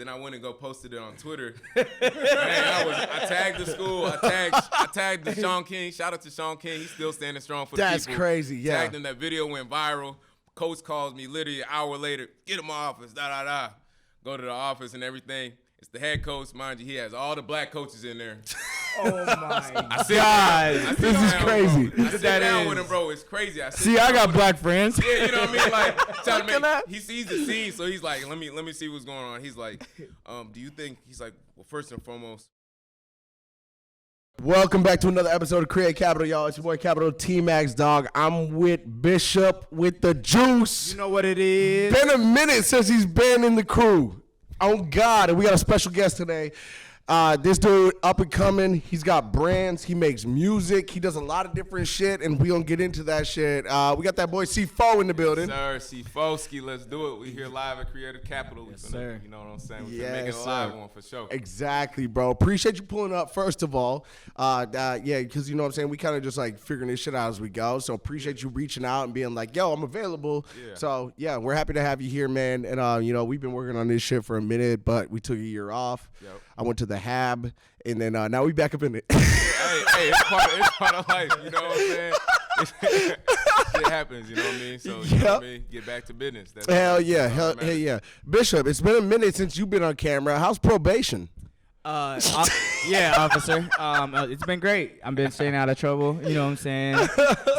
Then I went and go posted it on Twitter. Man, I tagged the school. I tagged the Shaun King. Shout out to Shaun King. He's still standing strong for the people. That's crazy, yeah. Tagged him. That video went viral. Coach calls me literally an hour later. Get in my office, Go to the office and everything. It's the head coach. Mind you, he has all the black coaches in there. Oh, my God. This is crazy. I sit down with him, bro. It's crazy. I got black friends. Yeah, you know what I mean? Like, trying to make, he sees the scene, so he's like, let me see what's going on. He's like, do you think, he's like, well, first and foremost. Welcome back to another episode of Create Capital, y'all. It's your boy Capital T-Max, dog. I'm with Bishop with the juice. You know what it is. Been a minute since he's been in the crew. Oh, God. And we got a special guest today. This dude, up and coming, he's got brands, he makes music, he does a lot of different shit, and we gonna get into that shit. We got that boy C4 in the building. Yes, sir, C4ski, let's do it. We here live at Creative Capital. Yes, sir. You know what I'm saying? We're making a live one for sure. Exactly, bro. Appreciate you pulling up, first of all. Yeah, because you know what I'm saying, we kind of just like figuring this shit out as we go, so appreciate you reaching out and being like, yo, I'm available. Yeah. So, yeah, we're happy to have you here, man, and, you know, we've been working on this shit for a minute, but we took a year off. Yep. I went to the Hab, and then now we back up in it. hey, it's part of life, you know what I'm saying? It happens, you know what I mean? So, you know what I mean? Get back to business. That's hell yeah. Bishop, it's been a minute since you've been on camera. How's probation? Yeah, officer. It's been great. I've been staying out of trouble, you know what I'm saying?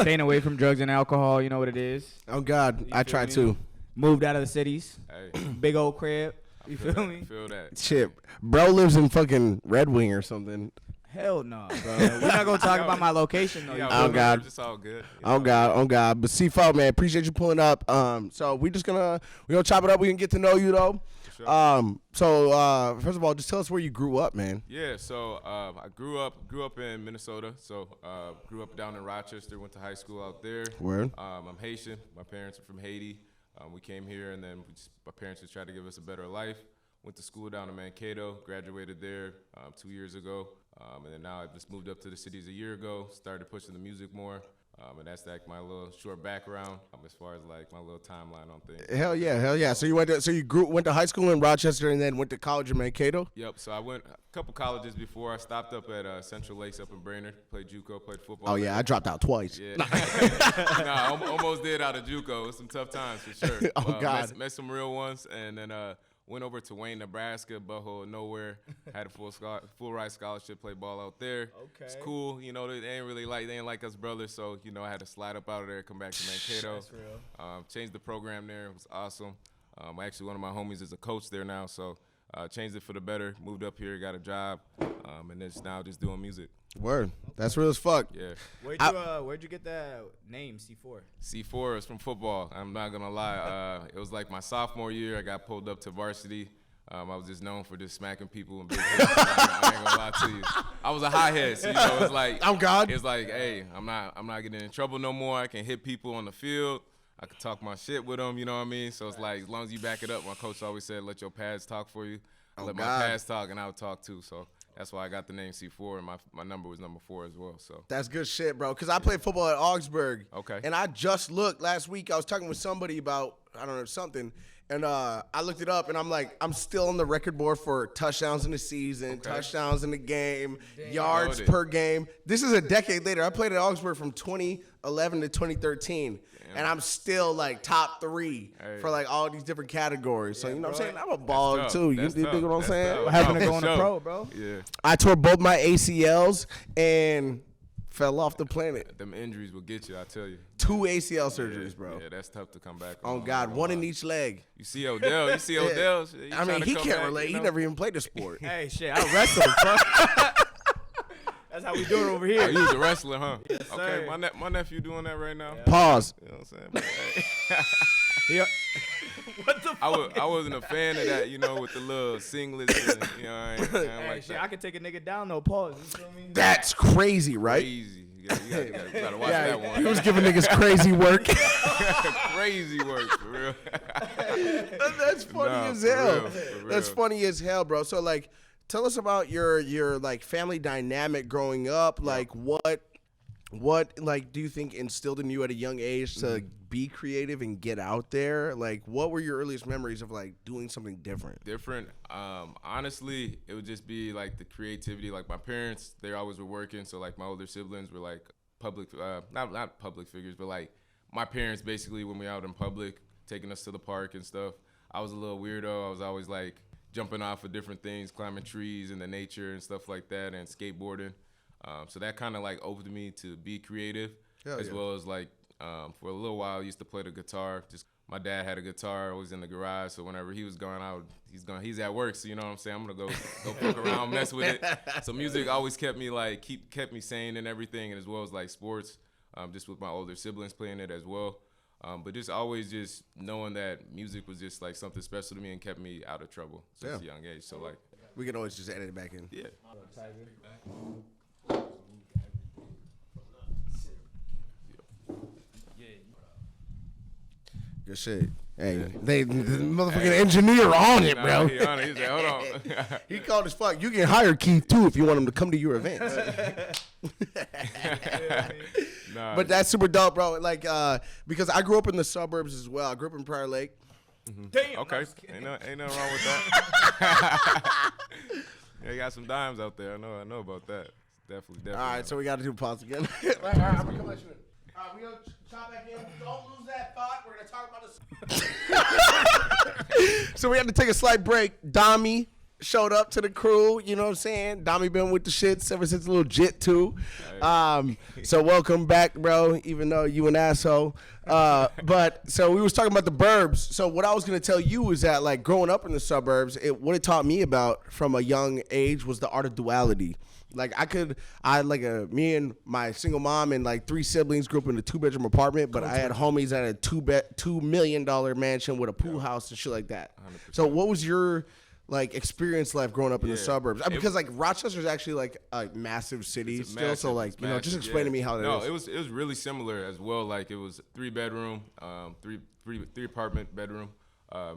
Staying away from drugs and alcohol, you know what it is. Oh, God, I try too. Moved out of the cities. Hey. Big old crib. You feel me? Feel that. Shit, bro lives in fucking Red Wing or something. Hell no, bro. We're not gonna talk about my location though. Oh God, it's all good. Oh God. But C4, man, appreciate you pulling up. So we gonna chop it up. We can get to know you though. Sure. So first of all, just tell us where you grew up, man. Yeah. So I grew up in Minnesota. So grew up down in Rochester. Went to high school out there. Word. I'm Haitian. My parents are from Haiti. We came here, and then my parents just tried to give us a better life. Went to school down in Mankato, graduated there 2 years ago, and then now I just moved up to the cities a year ago, started pushing the music more, and that's like my little short background as far as like my little timeline on things. Hell yeah. So you went to high school in Rochester and then went to college in Mankato? Yep. So I went a couple colleges before. I stopped up at Central Lakes up in Brainerd, played JUCO, played football. Oh yeah, I dropped out twice. Yeah. Almost did out of JUCO. It was some tough times for sure. Oh God. Met some real ones, and then went over to Wayne, Nebraska, butthole of nowhere. Had a full ride scholarship, played ball out there. Okay. It's cool. You know, they ain't like us brothers, so you know I had to slide up out of there, come back to Mankato. That's real. Changed the program there. It was awesome. Actually, one of my homies is a coach there now, so changed it for the better. Moved up here, got a job, and then now just doing music. Word. That's real as fuck. Yeah. Where'd you get that name, C4? C4 is from football. I'm not gonna lie. It was like my sophomore year. I got pulled up to varsity. I was just known for just smacking people and big hits. I ain't gonna lie to you. I was a hothead, so you know it's like I'm God. It's like, hey, I'm not getting in trouble no more. I can hit people on the field. I can talk my shit with them. You know what I mean? So it's like as long as you back it up. My coach always said, let your pads talk for you. Let my pads talk, and I'll talk too. So. That's why I got the name C4, and my number was number 4 as well. So that's good shit, bro. Because I played football at Augsburg. Okay. And I just looked last week. I was talking with somebody about, I don't know, something. And I looked it up, and I'm like, I'm still on the record board for touchdowns in the season, touchdowns in the game, yards per game. This is a decade later. I played at Augsburg from 2011 to 2013. And I'm still like top 3 for like all these different categories. So you know what I'm saying? I'm a baller too. You dig what I'm saying? What happened to going to pro, bro? Yeah. I tore both my ACLs and fell off the planet. Them injuries will get you, I tell you. 2 ACL surgeries, bro. Yeah, that's tough to come back. Oh God, one in each leg. You see Odell? Odell? I mean, he can't relate. He never even played the sport. Hey, shit, I wrestled, bro. That's how we do it over here. Oh, you was a wrestler, huh? Yes, okay, sir. my nephew doing that right now. Yeah. Pause. You know what I'm saying? Yeah. What the fuck? I wasn't a fan of that, you know, with the little singlets. And, you know, I ain't like shit, that. I could take a nigga down, though. Pause. You feel me? That's crazy, right? Crazy. You gotta watch that one. He was giving niggas crazy work. Crazy work, for real. That's funny as hell. That's funny as hell, bro. So, like, tell us about your like family dynamic growing up. Like, what What, like, do you think instilled in you at a young age to be creative and get out there? Like, what were your earliest memories of, like, doing something different? Different. Honestly, it would just be like the creativity. Like my parents, they always were working, so like my older siblings were like public, not public figures, but like my parents basically when we out in public, taking us to the park and stuff. I was a little weirdo. I was always like jumping off of different things, climbing trees in the nature and stuff like that, and skateboarding. So that kind of like opened me to be creative, as well as like for a little while I used to play the guitar. Just my dad had a guitar always in the garage, so whenever he was gone, he's at work, so you know what I'm saying. I'm gonna go fuck around, mess with it. So music always kept me like kept me sane and everything, and as well as like sports, just with my older siblings playing it as well. But just always just knowing that music was just like something special to me and kept me out of trouble since a young age. So like we can always just edit it back in. Yeah. Good shit. Hey, the motherfucking engineer on it, bro. He on it. He said, hold on. He called as fuck. You can hire Keith too if you want him to come to your events. Nah. But that's super dope, bro. Like, because I grew up in the suburbs as well. I grew up in Prior Lake. Damn. Okay. Ain't nothing wrong with that. Yeah, you got some dimes out there. I know about that. Definitely. All right, so we got to do pause again. All right, I'm gonna come at you. All right, we gonna chop back in. Don't lose that thought. We're gonna talk about this. So we had to take a slight break. Dami showed up to the crew. You know what I'm saying? Dami been with the shits ever since a little jit too. So welcome back, bro. Even though you an asshole. But so we was talking about the burbs. So what I was gonna tell you is that like growing up in the suburbs, what it taught me about from a young age was the art of duality. Like me and my single mom and like 3 siblings grew up in a 2-bedroom apartment, but I had homies that had a $2 million mansion with a pool house and shit like that. 100%. So what was your like experience life growing up in the suburbs? Because like Rochester's actually like a massive city still. Massive, so like just explain to me how that is. No, it was really similar as well. Like it was 3-bedroom, three apartment bedroom.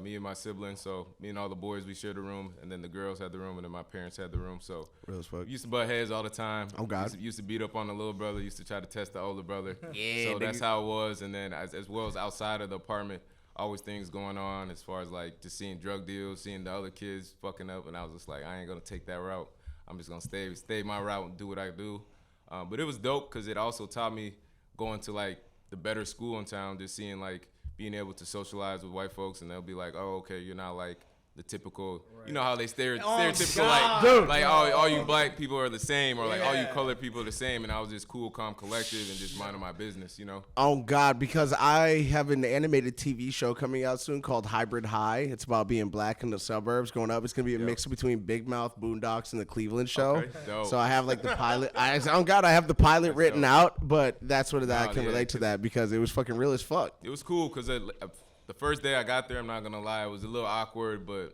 Me and my siblings, so me and all the boys, we shared a room, and then the girls had the room, and then my parents had the room. So real as fuck. We used to butt heads all the time. Oh God. Used to beat up on the little brother. Used to try to test the older brother. So that's how it was. And then as well as outside of the apartment, always things going on as far as like just seeing drug deals, seeing the other kids fucking up, and I was just like, I ain't gonna take that route. I'm just gonna stay my route and do what I do. But it was dope because it also taught me going to like the better school in town, just seeing like being able to socialize with white folks, and they'll be like, oh, okay, you're not like the typical, you know how they stereotypical, like all you black people are the same, or like all you colored people are the same, and I was just cool, calm, collected, and just minding my business, you know? Oh, God, because I have an animated TV show coming out soon called Hybrid High. It's about being black in the suburbs growing up. It's going to be a mix between Big Mouth, Boondocks, and the Cleveland show. Okay, so I have like the pilot. I have the pilot written out, but that's what I can relate to that because it was fucking real as fuck. It was cool because the first day I got there, I'm not gonna lie, it was a little awkward, but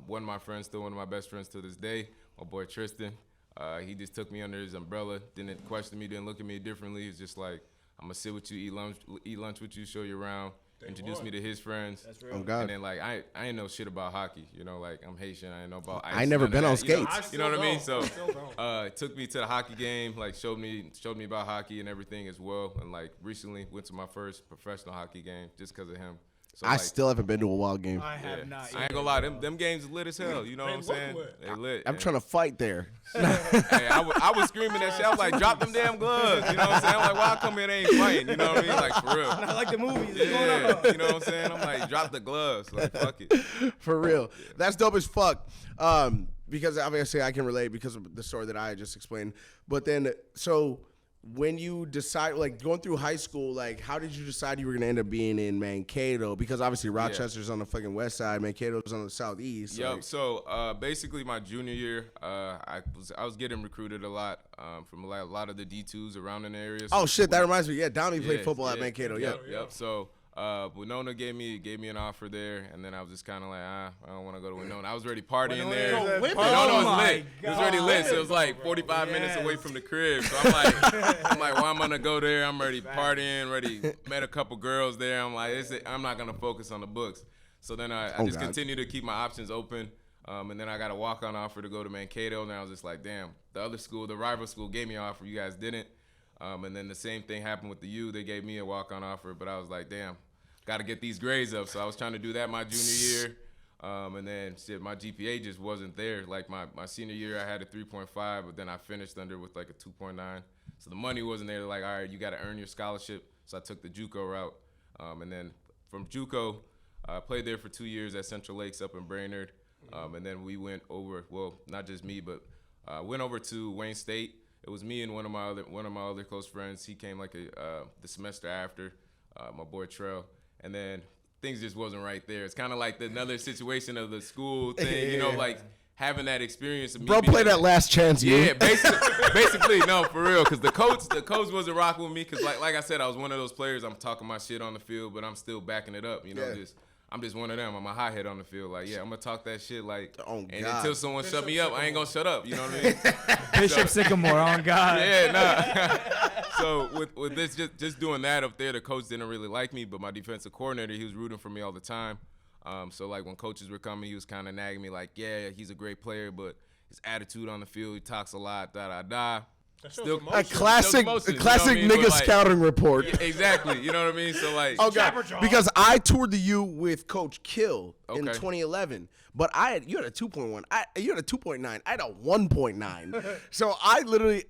one of my friends, still one of my best friends to this day, my boy Tristan, he just took me under his umbrella, didn't question me, didn't look at me differently. He's just like, I'm gonna sit with you, eat lunch with you, show you around, introduce me to his friends. That's real. Oh, God. And then like I ain't know shit about hockey, you know, like I'm Haitian, I ain't know about ice. I never been on skates. You know what I mean? So took me to the hockey game, like showed me about hockey and everything as well, and like recently went to my first professional hockey game just because of him. So I still haven't been to a wild game. I have not. I ain't gonna lie, them games lit as hell. You know what I'm saying? They lit. I'm trying to fight there. Hey, I was screaming that shit. I was like, drop them damn gloves. You know what I'm saying? I'm like, why I come here and they ain't fighting? You know what I mean? Like, for real. Not like the movies. Yeah, you know what I'm saying? I'm like, drop the gloves. Like, fuck it. For real. That's dope as fuck. Because obviously I can relate because of the story that I just explained. But then, so when you decide, like going through high school, like how did you decide you were gonna end up being in Mankato? Because obviously Rochester's on the fucking west side, Mankato's on the southeast. Yep. Like, so basically my junior year, I was getting recruited a lot from a lot of the D2s around in the area. So oh shit, that reminds me. Yeah, Downey played football at Mankato. Yep. So Winona gave me an offer there, and then I was just kind of like, I don't want to go to Winona. I was already partying there. Winona was lit. It was already lit. So it was like 45 minutes away from the crib. So I'm like, well, I'm gonna go there. I'm already partying. Met a couple girls there. I'm like, I'm not gonna focus on the books. So then I just continue to keep my options open. And then I got a walk-on offer to go to Mankato, and I was just like, damn, the other school, the rival school, gave me an offer. You guys didn't. And then the same thing happened with the U. They gave me a walk-on offer, but I was like, damn, got to get these grades up. So I was trying to do that my junior year. And then my GPA just wasn't there. Like my senior year, I had a 3.5, but then I finished under with like a 2.9. So the money wasn't there. Like, all right, you got to earn your scholarship. So I took the JUCO route. And then from JUCO, I played there for 2 years at Central Lakes up in Brainerd. And then we went over, well, not just me, but went over to Wayne State. It was me and one of my other close friends. He came like the semester after, my boy Trell. And then things just wasn't right there. It's kind of like another situation of the school thing, you know, like having that experience. Of me Bro, play that last chance, you. Yeah, basically, no, for real, because the coach wasn't rocking with me, because like I said, I was one of those players. I'm talking my shit on the field, but I'm still backing it up, you know. I'm just one of them. I'm a hothead on the field. Like, yeah, I'm gonna talk that shit. Like, and until someone shut me up, I ain't gonna shut up. You know what I mean? Bishop Sycamore, on God. Yeah, nah. So with this, just doing that up there, the coach didn't really like me, but my defensive coordinator, he was rooting for me all the time. So like when coaches were coming, he was kind of nagging me like, yeah, he's a great player, but his attitude on the field, he talks a lot, da. Still, a classic nigga scouting report. Yeah, exactly. You know what I mean? So like, because I toured the U with Coach Kill in 2011, but you had a 2.1. You had a 2.9. I had a 1.9. So I literally,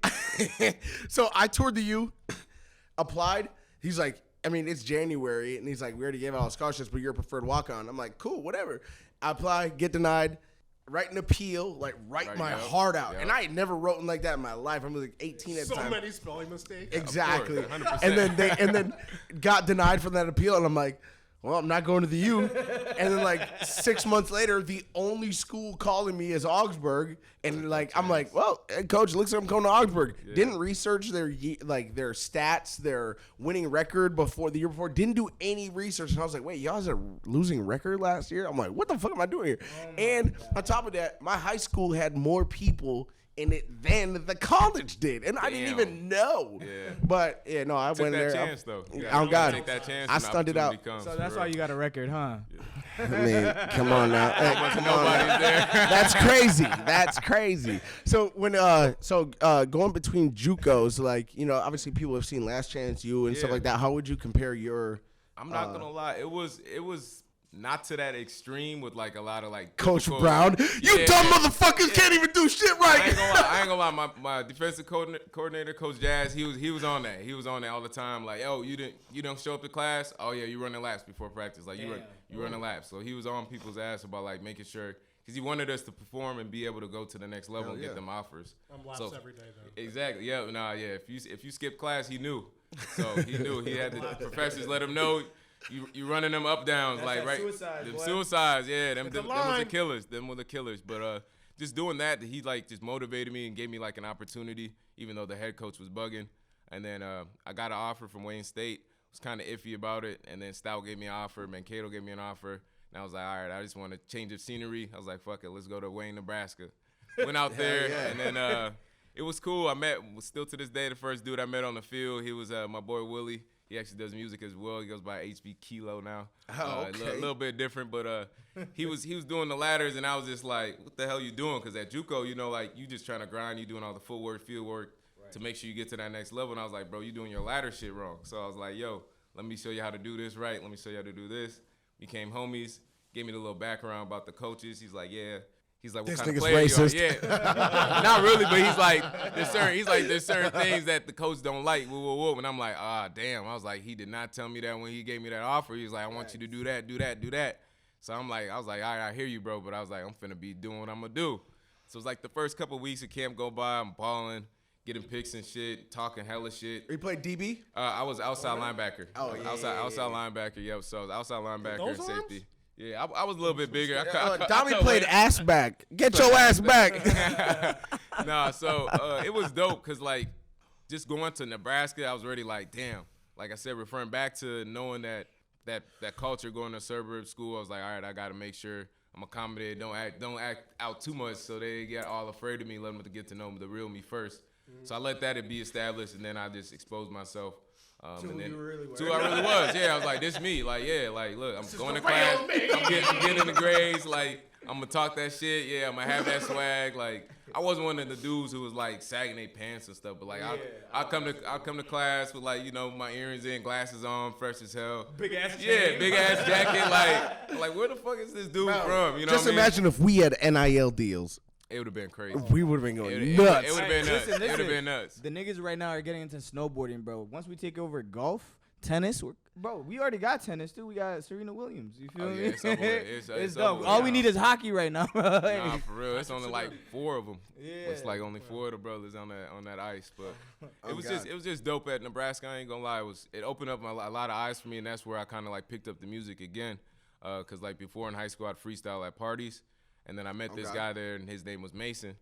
so I toured the U, applied. He's like, I mean, it's January, and he's like, we already gave out all scholarships, but you're a preferred walk-on. I'm like, cool, whatever. I apply, get denied. Write an appeal, like write my heart out. Yep. And I had never written like that in my life. I was like 18 at the time. So many spelling mistakes. Exactly. Course, and then got denied from that appeal, and I'm like, well, I'm not going to the U. And then like 6 months later, the only school calling me is Augsburg. And like I'm like, well, coach, looks like I'm going to Augsburg. Yeah. Didn't research their stats, their winning record before the year before. Didn't do any research. And I was like, wait, y'all had a losing record last year? I'm like, what the fuck am I doing here? And on top of that, my high school had more people in it than the college did, and I didn't even know. Yeah. But yeah, no, I went there. Take that chance, though. I'm God. Take that chance. I stunted out. So that's why you got a record, huh? I mean, come on now. Hey, come on now. That's crazy. That's crazy. So when going between JUCOs, like, you know, obviously people have seen Last Chance U and stuff like that. How would you compare your? I'm not gonna lie. It was not to that extreme with like a lot of like Coach Brown. You dumb motherfuckers can't even do shit right. I ain't gonna lie. My defensive coordinator, Coach Jazz, he was on that. He was on that all the time. Like, oh, you don't show up to class. Oh yeah, you running laps before practice. Like you running laps. So he was on people's ass about like making sure, because he wanted us to perform and be able to go to the next level and get them offers. I'm laps every day though. Exactly. Yeah. Nah. Yeah. If you skip class, he knew. So he knew. He had the professors let him know. You running them up downs. That's like right, them suicides, yeah, them was the killers. Them were the killers. But just doing that, he like just motivated me and gave me like an opportunity, even though the head coach was bugging. And then I got an offer from Wayne State. Was kind of iffy about it. And then Stout gave me an offer. Mankato gave me an offer. And I was like, all right, I just want to change of scenery. I was like, fuck it, let's go to Wayne, Nebraska. Went out there, and then it was cool. Still to this day, the first dude I met on the field, he was my boy Willie. He actually does music as well. He goes by HB Kilo now. Oh, okay. A little bit different, but he was doing the ladders, and I was just like, what the hell you doing? Because at JUCO, you know, like you just trying to grind, you doing all the footwork, field work to make sure you get to that next level. And I was like, bro, you doing your ladder shit wrong. So I was like, yo, let me show you how to do this right. Let me show you how to do this. Became homies. Gave me the little background about the coaches. He's like, yeah. He's like, what kind of player racist. you are? Yeah. Not really, but he's like, there's certain things that the coach don't like. Whoa. And I'm like, damn. I was like, he did not tell me that when he gave me that offer. He was like, I want you to do that. So I was like, all right, I hear you, bro. But I was like, I'm finna be doing what I'm gonna do. So it's like the first couple of weeks of camp go by, I'm balling, getting picks and shit, talking hella shit. You played DB? I was outside linebacker. Oh, yeah. Outside linebacker, yep. So I was outside linebacker and safety. Yeah, I was a little bit bigger. Dommy played ass back. Get your ass back. Nah, so it was dope because, like, just going to Nebraska, I was already like, damn. Like I said, referring back to knowing that culture, going to suburb school, I was like, all right, I got to make sure I'm accommodated. Don't act out too much so they get all afraid of me. Let them get to know the real me first. So I let that be established, and then I just exposed myself. And then to who I really was. Yeah, I was like, this me. Like, yeah, like, look, I'm going to class. I'm getting the grades. Like, I'm gonna talk that shit. Yeah, I'm gonna have that swag. Like, I wasn't one of the dudes who was like sagging their pants and stuff. But like, I'll come to class with like, you know, my earrings in, glasses on, fresh as hell. Big ass Yeah, big ass jacket. Like where the fuck is this dude from? You know Just what I mean? imagine if we had NIL deals. It would have been crazy. We would have been going It nuts. would have been nuts. Listen, It would have been nuts. The niggas right now are getting into snowboarding, bro. Once we take over golf, tennis, bro, we already got tennis too. We got Serena Williams. You feel Oh, me? yeah, it's over with. It's dope. over with All we now. need is hockey right now, bro. Nah, for real. It's only like 4 of them. Yeah. It's like only 4 of the brothers on that ice. But it was God. just dope at Nebraska. I ain't gonna lie. It opened up a lot of eyes for me, and that's where I kind of like picked up the music again. Cause like before in high school, I'd freestyle at parties, and then I met this guy there, and his name was Mason.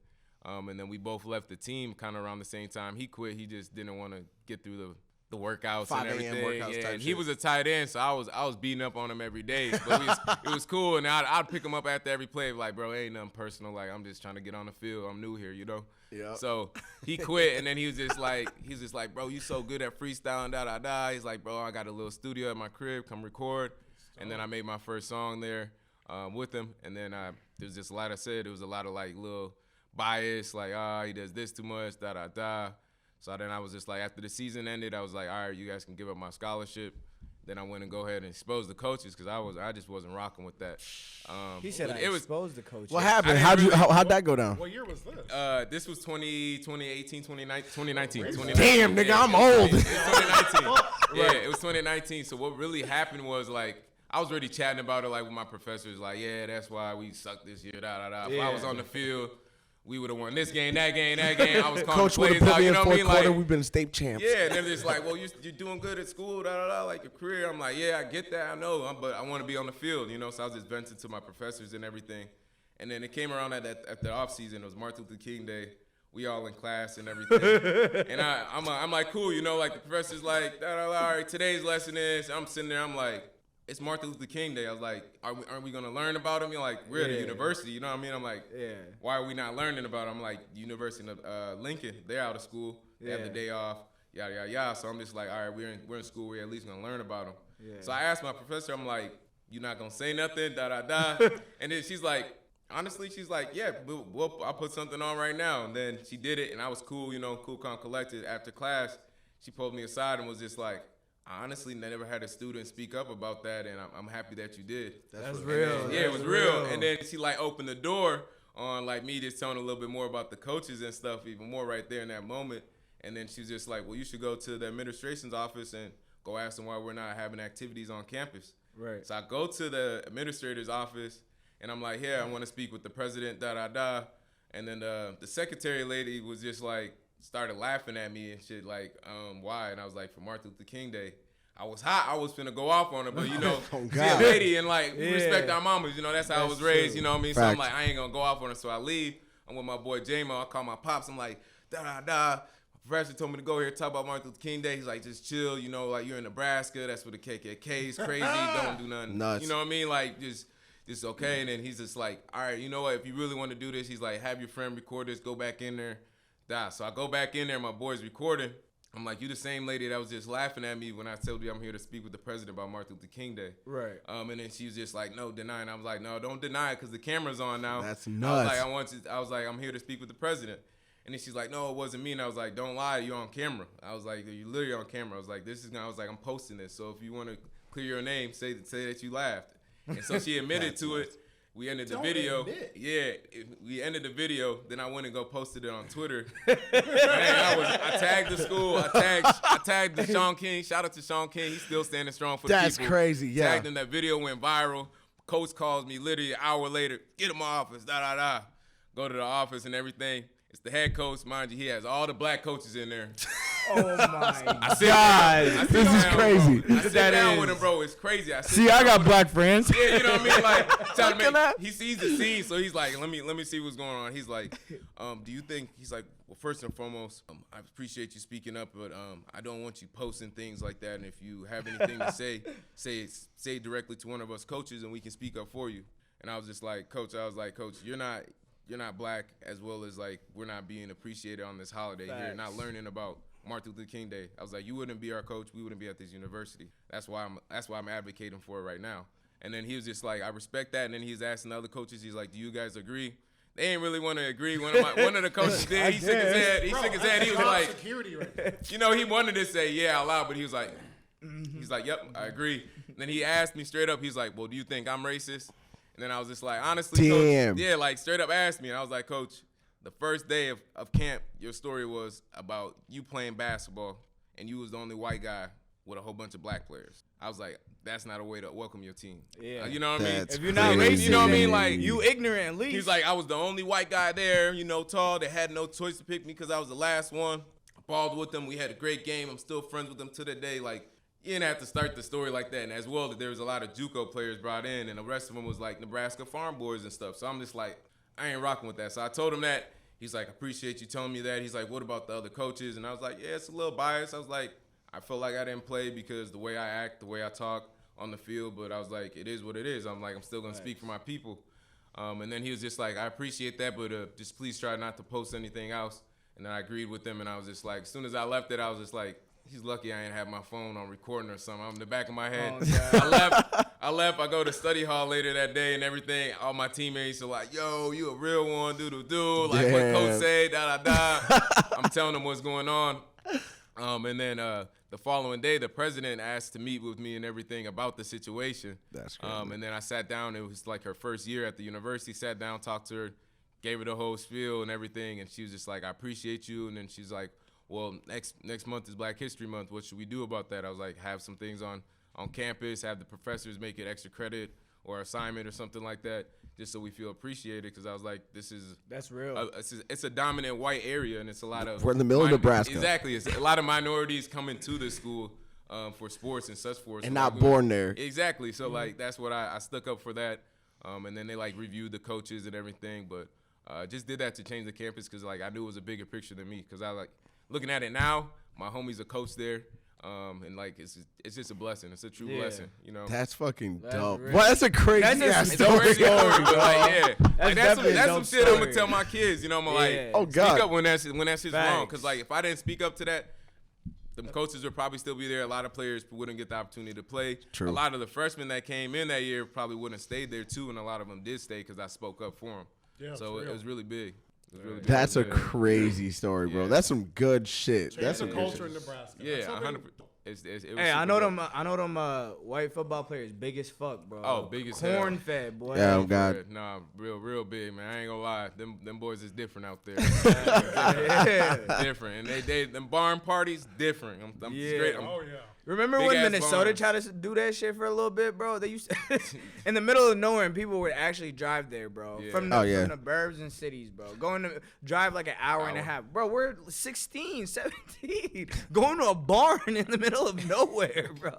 And then we both left the team kind of around the same time. He quit. He just didn't want to get through the workouts 5 and a.m. everything. workouts Yeah, type and he shit. was a tight end, so I was beating up on him every day. But it was cool, and I'd pick him up after every play, like, bro, ain't nothing personal. Like, I'm just trying to get on the field. I'm new here, you know. Yep. So he quit, and then he was just like, bro, you so good at freestyling, da da da. He's like, bro, I got a little studio at my crib, come record. And then I made my first song there with him, and then there's just a lot. I said there was a lot of like little bias, like he does this too much, da da da. So then I was just like, after the season ended, I was like, all right, you guys can give up my scholarship. Then I went and go ahead and expose the coaches because I just wasn't rocking with that. He said but I exposed the coach. What happened? didn't How'd that go down? What year was this? This was 2018, 2019. Damn, nigga, I'm it was old. 2019. Yeah, it was 2019. So what really happened was like, I was already chatting about it like with my professors, like, yeah, that's why we sucked this year, da da da. If I was on the field, we would have won this game, that game, that game. I was calling Coach would plays have put out, me you in know what I fourth mean? quarter. Like, We've been state champs. yeah, and they're just like, well, you're doing good at school, da da da, like your career. I'm like, yeah, I get that, I know, but I want to be on the field, you know. So I was just venting to my professors and everything. And then it came around at the off season. It was Martin Luther King Day. We all in class and everything. And I'm like, cool, you know, like the professor's like, da da da. All right, today's lesson is. I'm sitting there, I'm like, it's Martin Luther King Day. I was like, aren't we gonna learn about him? You're like, we're at a university, you know what I mean? I'm like, why are we not learning about him? I'm like, University of Lincoln, they're out of school. They have the day off, yada yada yada. So I'm just like, all right, we're in school. We're at least gonna learn about him. So I asked my professor, I'm like, you not gonna say nothing, da da da. And then she's like, honestly, she's like, yeah, I'll put something on right now. And then she did it, and I was cool, you know, cool, calm, collected. After class, she pulled me aside and was just like, I honestly never had a student speak up about that, and I'm happy that you did. That's real. Yeah, it was real. And then she like opened the door on like me just telling a little bit more about the coaches and stuff, even more right there in that moment. And then she was just like, well, you should go to the administration's office and go ask them why we're not having activities on campus. Right. So I go to the administrator's office, and I'm like, yeah, I want to speak with the president, da da da. And then the secretary lady was just like, started laughing at me and shit, like, why? And I was like, for Martin Luther King Day. I was hot. I was finna go off on her, but you know, Oh, she a God. lady, and like we respect our mamas. You know, that's how I was raised. true. You know what I mean? So I'm Facts. like, I ain't gonna go off on her. So I leave. I'm with my boy J-Mo. I call my pops. I'm like, da da da. Professor told me to go here talk about Martin Luther King Day. He's like, just chill. You know, like you're in Nebraska. That's where the KKK is crazy. Don't do nothing. Nuts. You know what I mean? Like just okay. And then he's just like, all right, you know what? If you really want to do this, he's like, have your friend record this. Go back in there. Da. So I go back in there. My boy's recording. I'm like, you the same lady that was just laughing at me when I told you I'm here to speak with the president about Martin Luther King Day. Right. And then she was just like, no, deny it. And I was like, no, don't deny it because the camera's on now. That's I nuts. was like, I'm here to speak with the president. And then she's like, no, it wasn't me. And I was like, don't lie, you're on camera. I was like, you're literally on camera. I was like, I'm posting this. So if you want to clear your name, say that you laughed. And so she admitted to it. We ended the video. Yeah, we ended the video. Then I went and go posted it on Twitter. Man, I tagged the school. I tagged the Shaun King. Shout out to Shaun King. He's still standing strong for the people. That's crazy, yeah. Tagged him. That video went viral. Coach calls me literally an hour later. Get him my office. Da da da. Go to the office and everything. It's the head coach, mind you. He has all the black coaches in there. Oh my God, this is crazy. I sit down with him, bro. It's crazy. See, I got black friends. Yeah, you know what I mean? Like, trying to Look at that. he sees the scene, so he's like, let me see what's going on. He's like, do you think, he's like, well, first and foremost, I appreciate you speaking up, but I don't want you posting things like that. And if you have anything to say directly to one of us coaches, and we can speak up for you. And I was just like, Coach, you're not black, as well as like we're not being appreciated on this holiday. Facts. You're not learning about Martin Luther King Day. I was like, you wouldn't be our coach, we wouldn't be at this university. That's why I'm advocating for it right now. And then he was just like, I respect that. And then he was asking the other coaches, he's like, do you guys agree? They ain't really want to agree. One of the coaches did. He shook his head. He shook his head. He was like, security right there. you know, he wanted to say yeah out loud, but he was like, yep, I agree. And then he asked me straight up. He's like, well, do you think I'm racist? And then I was just like, honestly, damn. Coach, yeah, like straight up asked me. And I was like, Coach, the first day of camp, your story was about you playing basketball, and you was the only white guy with a whole bunch of black players. I was like, that's not a way to welcome your team. Yeah. You know what I mean? That's If you're not crazy. racist, You know what I mean? Like, you ignorant at least. he's like, I was the only white guy there, you know, tall. They had no choice to pick me because I was the last one. I balled with them. We had a great game. I'm still friends with them to the day. Like, you didn't have to start the story like that. And as well, there was a lot of JUCO players brought in, and the rest of them was like Nebraska farm boys and stuff. So I'm just like, I ain't rocking with that. So I told him that. He's like, I appreciate you telling me that. He's like, what about the other coaches? And I was like, yeah, it's a little biased. I was like, I felt like I didn't play because the way I act, the way I talk on the field, but I was like, it is what it is. I'm like, I'm still going to speak for my people. And then he was just like, I appreciate that, but just please try not to post anything else. And then I agreed with him, and I was just like, as soon as I left it, I was just like, he's lucky I ain't have my phone on recording or something. I'm in the back of my head. I left. I go to study hall later that day and everything. All my teammates are like, yo, you a real one, do. Like what coach say, da. I'm telling them what's going on. And then the following day, the president asked to meet with me and everything about the situation. That's crazy. And then I sat down. It was like her first year at the university. Sat down, talked to her, gave her the whole spiel and everything. And she was just like, I appreciate you. And then she's like, well, next month is Black History Month. What should we do about that? I was like, have some things on campus, have the professors make it extra credit or assignment or something like that, just so we feel appreciated. Because I was like, that's real. It's a dominant white area, and it's a lot of. We're in the middle of Nebraska. Exactly, it's a lot of minorities coming to the school for sports and such for. And so not like, born there. Exactly. So like that's what I stuck up for that, and then they like reviewed the coaches and everything, but just did that to change the campus because like I knew it was a bigger picture than me because I like. Looking at it now, my homie's a coach there, and like it's just a blessing. It's a true blessing, you know. That's fucking That's dope. real. Well, that's a crazy ass It's a story. crazy story, but like yeah, like that's definitely a some dope shit I'm gonna story. tell my kids. You know, I'm gonna Yeah. like Oh, God. speak up when that's shit's wrong. Facts. Cause like if I didn't speak up to that, them coaches would probably still be there. A lot of players wouldn't get the opportunity to play. True. A lot of the freshmen that came in that year probably wouldn't have stayed there too, and a lot of them did stay because I spoke up for them. Yeah, so for it real. was really big. That's a Yeah. crazy story, bro. Yeah. That's some good shit. Change That's the some good culture shit. in Nebraska. Yeah, That's something- 100%. It was Hey, super I know dope. them. I know them white football players big as fuck, bro. Oh, big as hell. corn fed, boy. Yeah, oh, God. Nah, real big, man. I ain't gonna lie. Them boys is different out there. Yeah. Different. And they them barn parties different. I'm Yeah. straight. Oh, yeah. Remember Big when ass Minnesota barns. tried to do that shit for a little bit, bro? They used to in the middle of nowhere, and people would actually drive there, bro. Yeah. From the, Oh, yeah. from the burbs and cities, bro. Going to drive like an hour and a Hour. half, bro. We're 16, 17, going to a barn in the middle of nowhere, bro.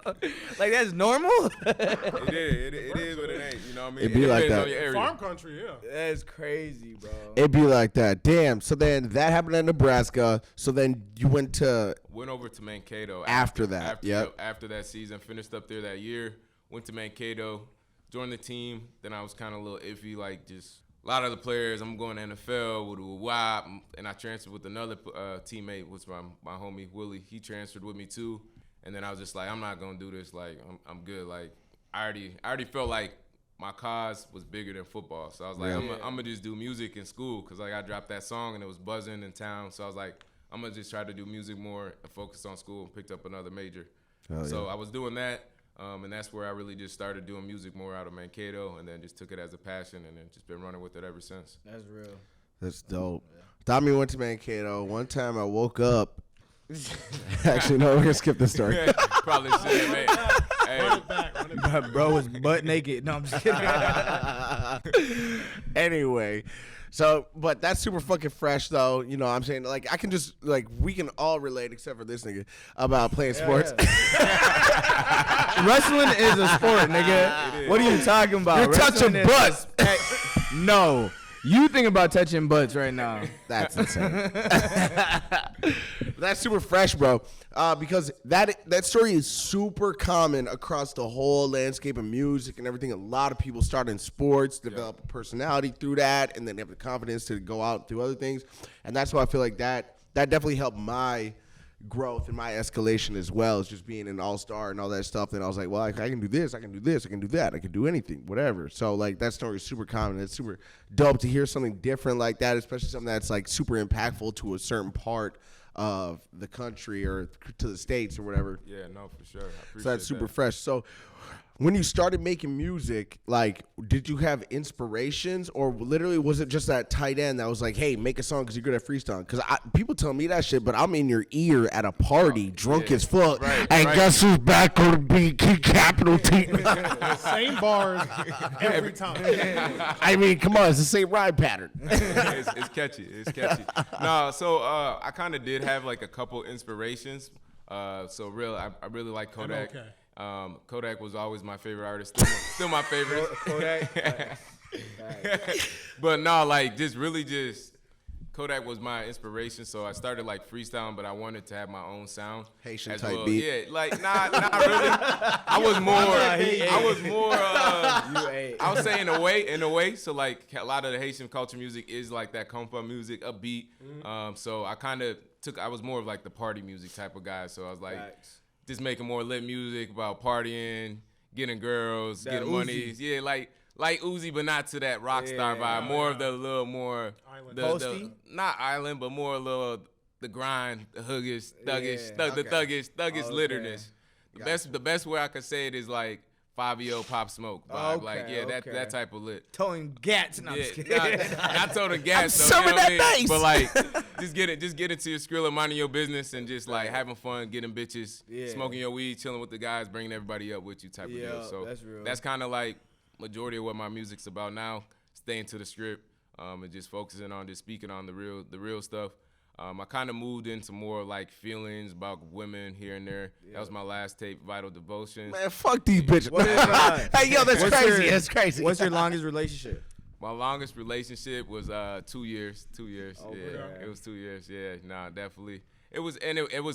Like that's normal. It is what it ain't. You know what I mean? It be like depends that. on your area. Farm country, yeah. That's crazy, bro. It'd be like that. Damn. So then that happened in Nebraska. So then you went to Went over to Mankato After that, yep. After that season, finished up there that year. Went to Mankato, joined the team. Then I was kind of a little iffy, like just a lot of the players. I'm going to NFL with a WAP, and I transferred with another teammate, which my homie Willie. He transferred with me too. And then I was just like, I'm not gonna do this. Like I'm good. Like I already felt like my cause was bigger than football. So I was like, Yeah. I'm gonna just do music in school because like I dropped that song and it was buzzing in town. So I was like, I'm gonna just try to do music more and focus on school and picked up another major. Oh, So yeah. I was doing that, and that's where I really just started doing music more out of Mankato, and then just took it as a passion, and then just been running with it ever since. That's real. That's dope. Tommy went to Mankato. One time I woke up. Actually, no, we're gonna skip this story. Probably should, man. Hey, Run it back. Run it back. Bro was butt naked. No, I'm just kidding. Anyway, so but that's super fucking fresh though. You know what I'm saying? Like I can just like we can all relate except for this nigga about playing sports. Wrestling is a sport, nigga. What are you talking about? You're touching Wrestling is butts. No. You think about touching butts right now. That's insane. That's super fresh, bro. Because that story is super common across the whole landscape of music and everything. A lot of people start in sports, develop a personality through that, and then have the confidence to go out and do other things. And that's why I feel like that definitely helped my growth and my escalation as well as just being an all-star and all that stuff. And I was like, well, I can do this, I can do this, I can do that, I can do anything, whatever. So like that story is super common. It's super dope to hear something different like that, especially something that's like super impactful to a certain part of the country or to the States or whatever. Yeah, no, for sure. I appreciate So that's super that. fresh. So when you started making music, like, did you have inspirations, or literally was it just that tight end that was like, hey, make a song because you're good at freestyling? Because people tell me that shit, but I'm in your ear at a party, drunk as fuck, Right, and right. guess who's back on the beat? Capital T. Same bars every time. I mean, come on, it's the same rhyme pattern. It's catchy. It's catchy. No, so I kind of did have like a couple inspirations. I really like Kodak. Okay. Kodak was always my favorite artist. Still my favorite. Kodak. But no, like just Kodak was my inspiration. So I started like freestyling, but I wanted to have my own sound. Haitian as type well. beat. Yeah, like not really. I was saying in a way. So like a lot of the Haitian culture music is like that compa music, upbeat. So I was more of like the party music type of guy. So I was like, just making more lit music about partying, getting girls, getting money. Yeah, like Uzi, but not to that rock star vibe. More of the little more Island. Posty? not island, but more a little the grind, the huggish, thuggish, Yeah, the thuggish Okay. litterness. The best way I could say it is like Fabio Pop Smoke vibe. Okay, Like okay. that type of lit. Towing gats. No, I'm just kidding. Not told the gas though. some You of know what that I mean? bass. But like, just get into your skrilla, minding your business, and just like having fun, getting bitches, Yeah. smoking your weed, chilling with the guys, bringing everybody up with you type of Yeah, deal. So that's real. that's kind of like majority of what my music's about now. Staying to the script, and just focusing on just speaking on the real stuff. I kind of moved into more like feelings about women here and there. That was my last tape, Vital Devotion. Man, fuck these bitches. What is, Hey, yo, that's what's crazy. your- That's crazy. What's your longest relationship? My longest relationship was 2 years. 2 years. Oh, Yeah, okay. it was 2 years. Yeah, nah, definitely. It was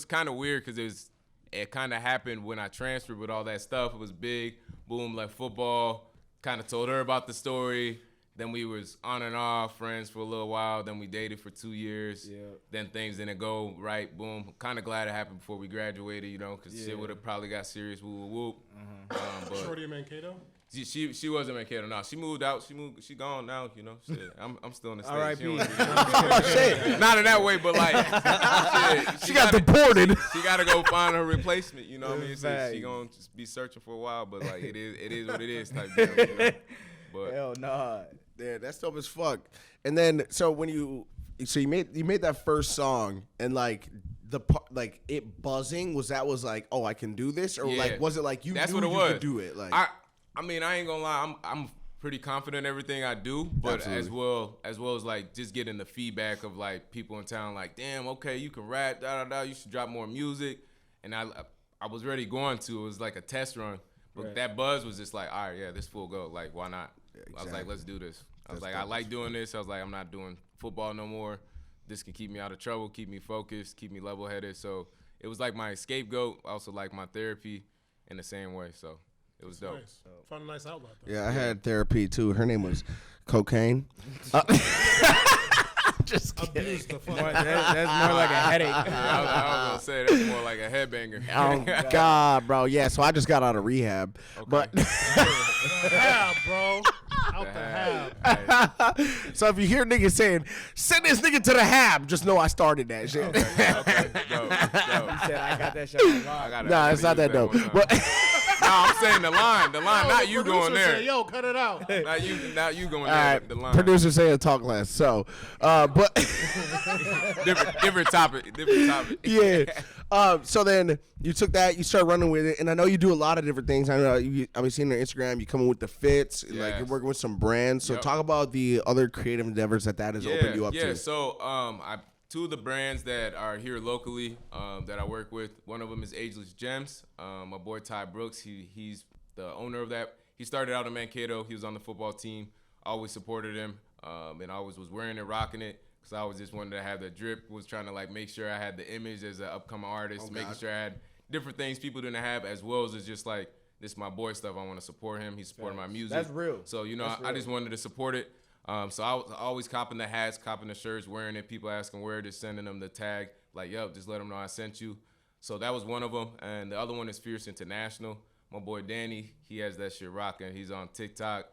kind of weird because it kind of happened when I transferred with all that stuff. It was big, boom, like football. Kind of told her about the story. Then we was on and off friends for a little while. Then we dated for 2 years. Yeah. Then things didn't go right. Boom. Kind of glad it happened before we graduated, because shit would have probably got serious. Whoop, whoop, whoop. But Shorty of Mankato? she wasn't Mankato. No, she moved out. She gone now. Shit. I'm still in the States. R.I.P. She don't really- Not in that way, but like, shit, She got deported. She gotta go find her replacement. You know what I mean? So Facts. she gonna just be searching for a while, but like it is what it is type deal. But Hell nah. Yeah, that's dope as fuck. And then, so when you made that first song, and like it buzzing, was like, oh, I can do this, or Yeah. like was it like you That's knew what it you was. could do it? Like, I mean, I ain't gonna lie. I'm pretty confident in everything I do, but as well as like just getting the feedback of like people in town, like, damn, okay, you can rap, you should drop more music, and I was ready going to. It was like a test run, but that buzz was just like, all right, yeah, this full go. Like, why not? I was like, let's do this. I was like, I like doing this. I was like, I'm not doing football no more. This can keep me out of trouble, keep me focused, keep me level-headed. So it was like my scapegoat, also like my therapy in the same way. So it was dope. Nice. Found a nice outlet, though. yeah, I had therapy too. Her name was Cocaine. Just kidding. Abuse the fuck. That's more like a headache. I was gonna say that's more like a headbanger. Oh God, bro. Yeah, so I just got out of rehab, but Hab, bro. Out the hab. so if you hear niggas saying send this nigga to the hab, just know I started that shit. Okay, dope. Said I got that shit on lock. Nah, it's not that dope. But No, I'm saying the line, not you going Producer there. said, yo, cut it out. Not you going all there. right, The line. producer saying talk less. So, but different topic. yeah. So then you took that, you started running with it, and I know you do a lot of different things. I know I've been seeing on Instagram. You coming with the fits, like you're Yes. working with some brands. So Yep. talk about the other creative endeavors that has opened you up to. So two of the brands that are here locally that I work with. One of them is Ageless Gems. My boy Ty Brooks. He's the owner of that. He started out in Mankato. He was on the football team. Always supported him, and always was wearing it, rocking it. Cause I always just wanted to have the drip. Was trying to like make sure I had the image as an upcoming artist, making sure I had different things people didn't have, as well as it's just like this is my boy stuff. I want to support him. He's supporting my music. That's real. So I just wanted to support it. So I was always copping the hats, copping the shirts, wearing it. People asking where, just sending them the tag. like, yo, just let them know I sent you. So that was one of them. And the other one is Fierce International. My boy Danny, he has that shit rocking. He's on TikTok.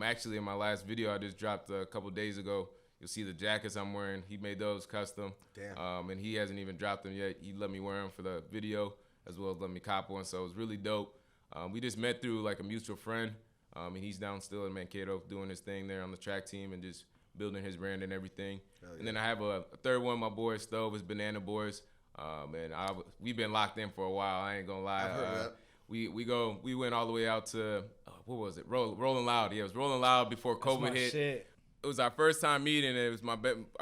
Actually, in my last video I just dropped a couple days ago, you'll see the jackets I'm wearing. He made those custom. Damn. And he hasn't even dropped them yet. He let me wear them for the video as well as let me cop one. So it was really dope. We just met through like a mutual friend. And he's down still in Mankato doing his thing there on the track team and just building his brand and everything. Yeah. And then I have a third one, my boy Stove, is Banana Boys. And we've been locked in for a while. I ain't gonna lie. I've heard of that. We went all the way out to what was it? Rolling Loud. Yeah, it was Rolling Loud before COVID hit. Shit. It was our first time meeting. It was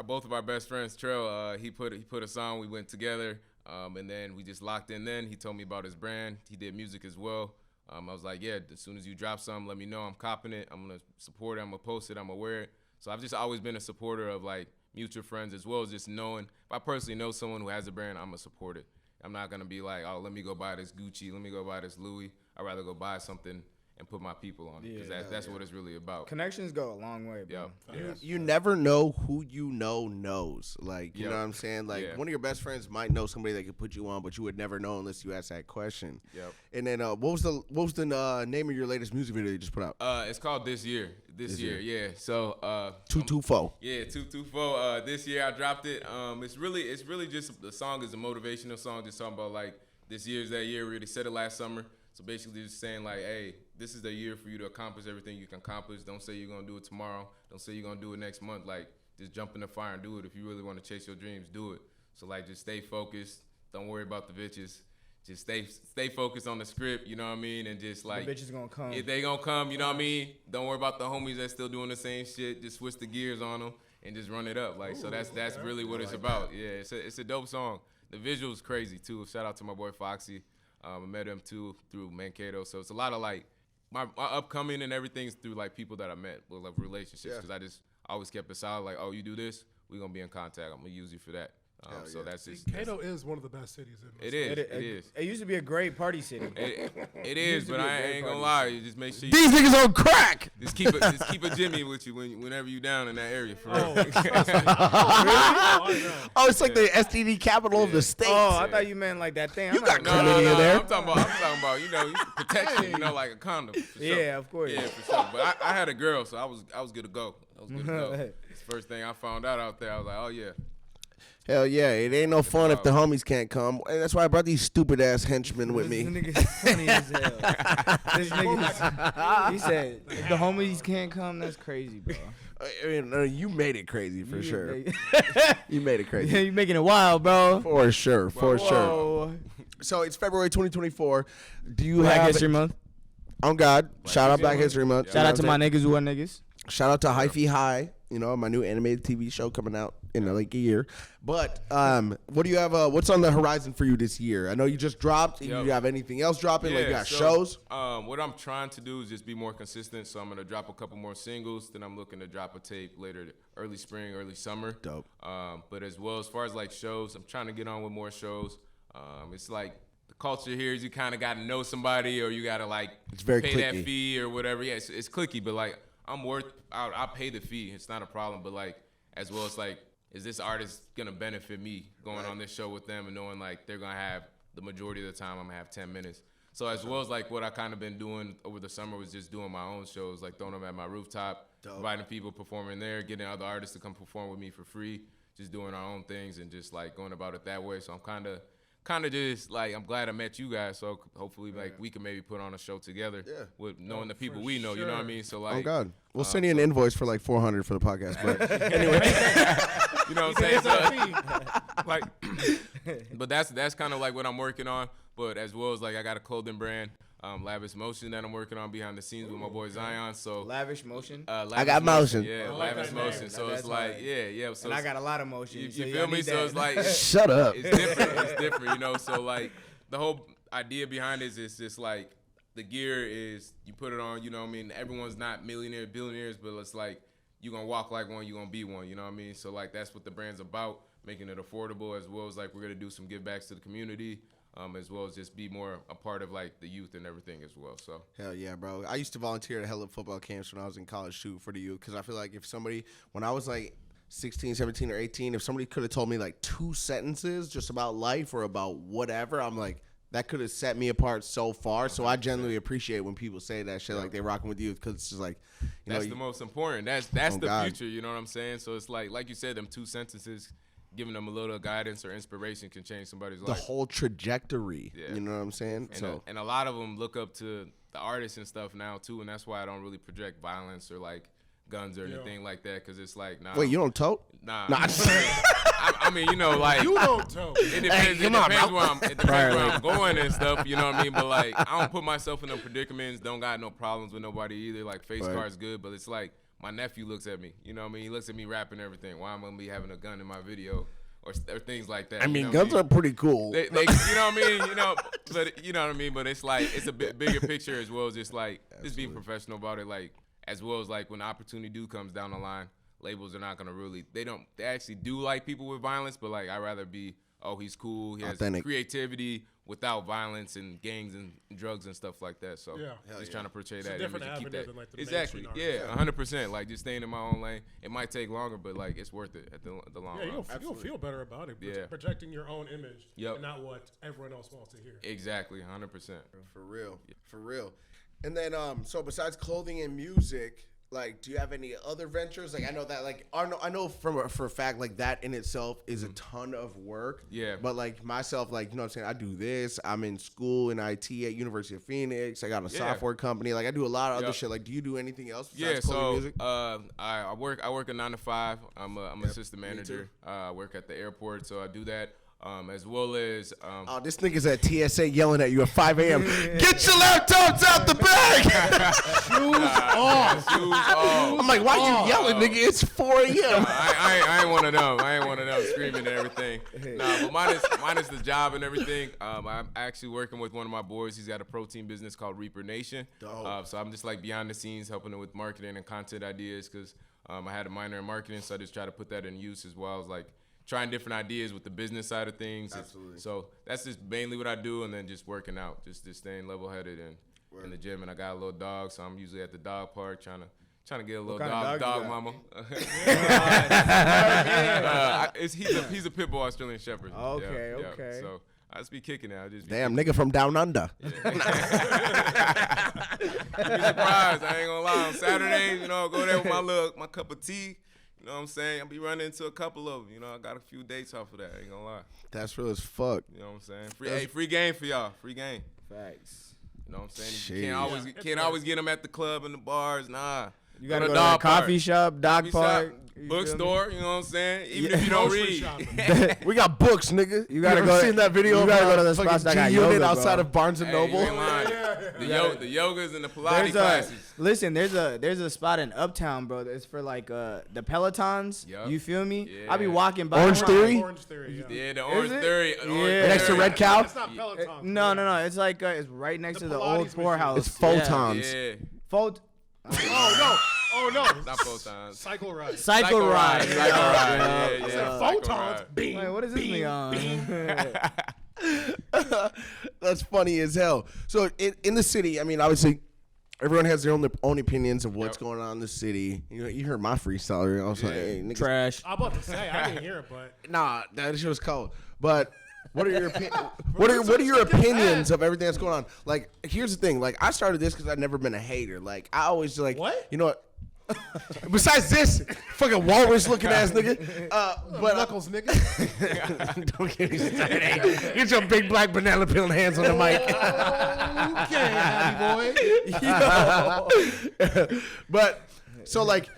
both of our best friends. Trell, he put a song. We went together, and then we just locked in. Then he told me about his brand. He did music as well. I was like, yeah, as soon as you drop something, let me know. I'm copping it. I'm gonna support it. I'm gonna post it. I'm gonna wear it. So I've just always been a supporter of like mutual friends, as well as just knowing if I personally know someone who has a brand, I'm gonna support it. I'm not gonna be like, oh, let me go buy this Gucci, let me go buy this Louis. I'd rather go buy something and put my people on it, because that's what it's really about. Connections go a long way, bro. You never know who you know knows. Like, you know what I'm saying? Like, one of your best friends might know somebody that could put you on, but you would never know unless you ask that question. Yep. And then what was the name of your latest music video you just put out? It's called This Year. This year, yeah. So 224. Yeah, 224. This year I dropped it. It's really just, the song is a motivational song, just talking about like this year's that year. We already said it last summer. So basically just saying like, hey, this is the year for you to accomplish everything you can accomplish. Don't say you're gonna do it tomorrow. Don't say you're gonna do it next month. Like, just jump in the fire and do it. If you really want to chase your dreams, do it. So like, just stay focused. Don't worry about the bitches. Just stay focused on the script, you know what I mean? And just like, the bitches gonna come. Yeah, they gonna come, you know what I mean? Don't worry about the homies that's still doing the same shit. Just switch the gears on them and just run it up. Like, so that's really what it's about. Yeah, it's a dope song. The visual's crazy too. Shout out to my boy Foxy. I met him too through Mankato. So it's a lot of like, my upcoming and everything's through like people that I met with like relationships. Cause I just always kept it solid. Like, oh, you do this, we gonna be in contact. I'm gonna use you for that. So that's just. Kato is one of the best cities in this. It is. It used to be a great party city. It is, but I ain't gonna lie. You just make sure These niggas on crack. Just keep a Jimmy with you whenever you down in that area. For real. Oh, it's like the STD capital of the state. Oh, I thought you meant like that thing. You got No, chlamydia there. I'm talking about protection. Like a condom. For sure. Yeah, of course. Yeah, for sure. But I had a girl, so I was good to go. It's the first thing I found out there. I was like, oh yeah. Hell yeah, it ain't no fun if the homies can't come. And that's why I brought these stupid ass henchmen with me. This nigga's funny as hell. This nigga's, he said, if the homies can't come, that's crazy, bro. I mean, you made it crazy for sure. You made it crazy. Yeah, you making it wild, bro. For sure, for Whoa. sure. So it's February 2024. Do you Black have History Month. On God. Shout out Black History Month. Shout out to my niggas who are niggas. Shout out to Hyphy High, my new animated TV show coming out in like a year. But what do you have? What's on the horizon for you this year? I know you just dropped. Do you have anything else dropping? Like you got shows? What I'm trying to do is just be more consistent. So I'm gonna drop a couple more singles. Then I'm looking to drop a tape later, early spring, early summer. Dope. But as far as like shows, I'm trying to get on with more shows. It's like the culture here is you kind of got to know somebody, or you got to like pay cliquey. That fee or whatever. Yeah, it's cliquey, but like I'll pay the fee. It's not a problem. But like, as well as like, is this artist gonna benefit me going on this show with them and knowing like they're gonna have the majority of the time I'm gonna have 10 minutes. So as well as like what I kind of been doing over the summer was just doing my own shows, like throwing them at my rooftop, inviting people performing there, getting other artists to come perform with me for free, just doing our own things and just like going about it that way. So I'm kind of just like, I'm glad I met you guys. So hopefully like we can maybe put on a show together with knowing the people we know, you know what I mean? So like, oh God, we'll send you an invoice for like $400 for the podcast. But anyway, you know what I'm saying? So, like, but that's kind of like what I'm working on. But as well as like, I got a clothing brand, Lavish Motion, that I'm working on behind the scenes with my boy Zion. So Lavish Motion. I got motion. Yeah, Lavish Motion. So it's like, yeah. So and I got a lot of motion. You feel me? So it's like, shut up. It's different, So like, the whole idea behind it is just like, the gear is, you put it on, you know what I mean? Everyone's not millionaires, billionaires, but it's like, you're going to walk like one, you're going to be one, you know what I mean? So like, that's what the brand's about, making it affordable, as well as like, we're going to do some give backs to the community, as well as just be more a part of like the youth and everything as well. So hell yeah, bro. I used to volunteer at hella football camps when I was in college too for the youth, because I feel like if somebody, when I was like 16, 17, or 18, if somebody could have told me like 2 sentences just about life or about whatever, I'm like, that could have set me apart so far. So I genuinely appreciate when people say that shit, like they rocking with you, because it's just like, that's the most important. That's the future. You know what I'm saying? So it's like you said, them 2 sentences, giving them a little guidance or inspiration can change somebody's life. The whole trajectory. You know what I'm saying? And a lot of them look up to the artists and stuff now too, and that's why I don't really project violence or like guns or anything like that, because it's like, nah. Wait, you don't tote? Nah. I mean, you know, like, You don't tote. it depends, it depends where I'm going and stuff, you know what I mean? But like, I don't put myself in no predicaments, don't got no problems with nobody either. Like, face card's good, but it's like, my nephew looks at me, you know what I mean? He looks at me rapping and everything. Why am I gonna be having a gun in my video? Or things like that. I mean, you know guns are pretty cool. They, you know what I mean? But you know what I mean? But it's like, it's a bigger picture as well as just like, just being professional about it. Like, as well as like when the opportunity comes down the line, labels are not gonna really, they actually do like people with violence, but like, I'd rather be, oh, he's cool, he has creativity without violence and gangs and drugs and stuff like that. So just trying to portray that image and keep that. Than like the Exactly. Yeah, 100%. Like just staying in my own lane. It might take longer, but like it's worth it at the long run. You'll feel better about it. Projecting your own image and not what everyone else wants to hear. Exactly, 100%. For real. And then, so besides clothing and music, like, do you have any other ventures? Like, I know that, like, I know for a fact, like, that in itself is a ton of work. Yeah. But, like, myself, like, you know what I'm saying? I do this. I'm in school in IT at University of Phoenix. I got a software company. Like, I do a lot of other shit. Like, do you do anything else besides clothing and music? I work a 9 to 5. I'm a assistant manager. I work at the airport, so I do that. As well as oh, this nigga's at TSA yelling at you at 5 a.m. Get your laptops out the bag. Shoes off. I'm like, why you yelling, nigga? It's 4 a.m. I ain't one of them. I ain't one of them screaming and everything. Nah, but mine is the job and everything. I'm actually working with one of my boys. He's got a protein business called Reaper Nation. So I'm just like behind the scenes helping him with marketing and content ideas, because I had a minor in marketing, so I just try to put that in use as well as like trying different ideas with the business side of things. Absolutely. So that's just mainly what I do, and then just working out, just staying level-headed and in the gym. And I got a little dog, so I'm usually at the dog park trying to get a little dog mama. He's a pit bull Australian Shepherd. Okay. So I just be kicking it. Damn, nigga from down under. You'd be surprised. I ain't gonna lie. On Saturdays, go there with my cup of tea. You know what I'm saying? I'll be running into a couple of them. I got a few dates off of that. I ain't gonna lie. That's real as fuck. You know what I'm saying? Free game for y'all. Free game. Facts. You know what I'm saying? You can't always get them at the club and the bars. Nah. You gotta go to a coffee shop, dog park, bookstore. You know what I'm saying? Even if you don't read. We got books, nigga. You gotta go. Seen that video? You gotta go to the spots that got yoga, outside of Barnes and Noble. The yogas and the Pilates classes. Listen, there's a spot in Uptown, bro. It's for like the Pelotons. Yep. You feel me? Yeah. I be walking by. Orange Theory. Yeah, the Orange Theory. Next to Red Cow. It's not Peloton. No. It's like it's right next to the old poorhouse. It's photons. Yeah. Oh no. Not photons. Cycle ride. Cycle ride. Yeah. Photons. Bing. Wait, what is this thing on? That's funny as hell. So in the city, I mean, obviously, everyone has their own opinions of what's going on in the city. You heard my freestyle. I was like, hey, niggas. Trash. I'm about to say I didn't hear it, but Nah, that shit was cold. But what are your what are your opinions of everything that's going on? Like, here's the thing. Like, I started this because I've never been a hater. Like, I always like, what? You know what? Besides this fucking walrus looking ass nigga, but Knuckles, nigga. don't get me started. Get your big black banana peel hands on the mic. Okay, happy boy. But so like,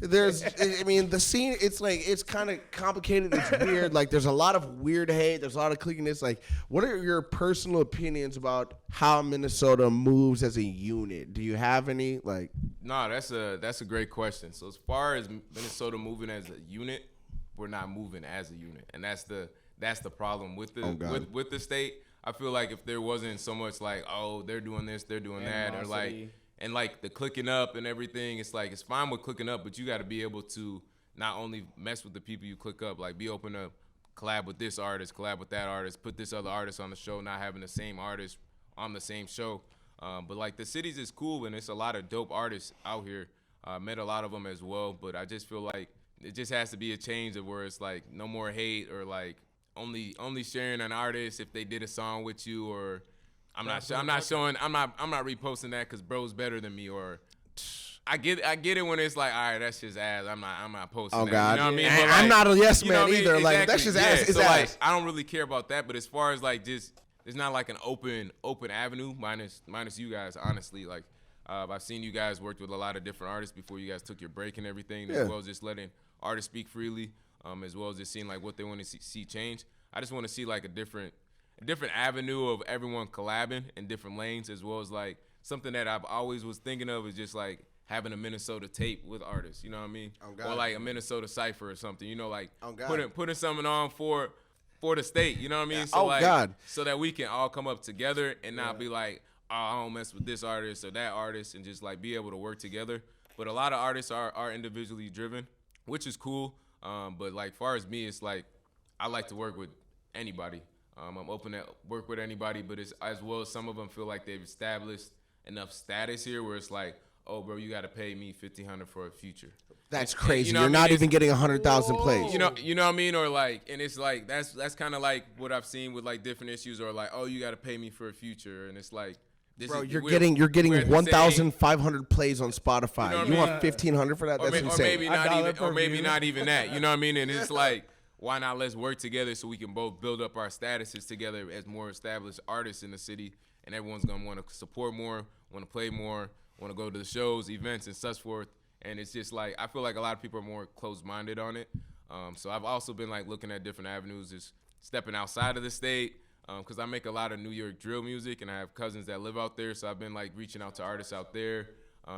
the scene. It's kind of complicated. It's weird. Like, there's a lot of weird hate. There's a lot of cliquiness. Like, what are your personal opinions about how Minnesota moves as a unit? Do you have any? Like, no, that's a great question. So as far as Minnesota moving as a unit, we're not moving as a unit, and that's the problem with the with the state. I feel like if there wasn't so much like, oh, they're doing this, they're doing that, or like. And like the clicking up and everything, it's like, it's fine with clicking up, but you got to be able to not only mess with the people you click up, like be open to collab with this artist, collab with that artist, put this other artist on the show, not having the same artist on the same show. But like the cities is cool, and it's a lot of dope artists out here. Met a lot of them as well, but I just feel like it just has to be a change of where it's like no more hate or like only sharing an artist if they did a song with you, or I'm not reposting that because bro's better than me, or I get it when it's like, all right, that's just ass. I'm not posting that. God. You know what I mean? And like, I'm not a yes man either. Exactly. Like that's just ass. It's so ass. Like, I don't really care about that. But as far as like just, it's not like an open avenue minus you guys. Honestly, like I've seen you guys worked with a lot of different artists before you guys took your break and everything, as well as just letting artists speak freely, as well as just seeing like what they want to see change. I just want to see like a different avenue of everyone collabing in different lanes, as well as like something that I've always was thinking of is just like having a Minnesota tape with artists, you know what I mean? Or like a Minnesota cypher or something, you know, like putting something on for the state, you know what I mean? So so that we can all come up together and not be like, oh, I don't mess with this artist or that artist, and just like be able to work together. But a lot of artists are individually driven, which is cool. But like far as me, it's like I like to work with anybody. I'm open to work with anybody, but it's as well as some of them feel like they've established enough status here where it's like, oh, bro, you got to pay me $1,500 for a feature. That's crazy. You're not even getting 100,000 plays. You know what I mean? Or like, and it's like that's kind of like what I've seen with like different issues, or like, oh, you got to pay me for a feature, and it's like, you're getting 1,500 plays on Spotify. You want 1,500 for that? That's insane. Or maybe not even that. You know what I mean? And it's like, why not let's work together so we can both build up our statuses together as more established artists in the city, and everyone's gonna want to support more, want to play more, want to go to the shows, events, and such forth. And it's just like, I feel like a lot of people are more closed-minded on it. So I've also been like looking at different avenues, just stepping outside of the state, because I make a lot of New York drill music, and I have cousins that live out there. So I've been like reaching out to artists out there,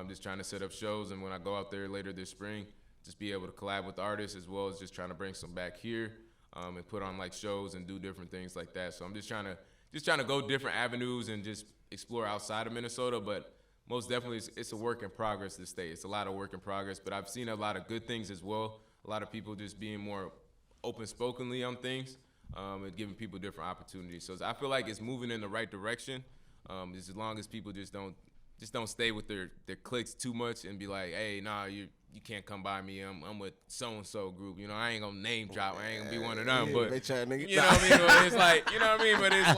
just trying to set up shows. And when I go out there later this spring, just be able to collab with artists, as well as just trying to bring some back here, and put on like shows and do different things like that. So I'm just trying to go different avenues and just explore outside of Minnesota. But most definitely, it's a work in progress this state. It's a lot of work in progress, but I've seen a lot of good things as well. A lot of people just being more open-spokenly on things, and giving people different opportunities. So I feel like it's moving in the right direction, as long as people just don't stay with their cliques too much and be like, hey, nah, you can't come by me. I'm with so-and-so group. You know, I ain't gonna name drop. I ain't gonna be one of them. But you know what I mean? But it's like, you know what I mean? But it's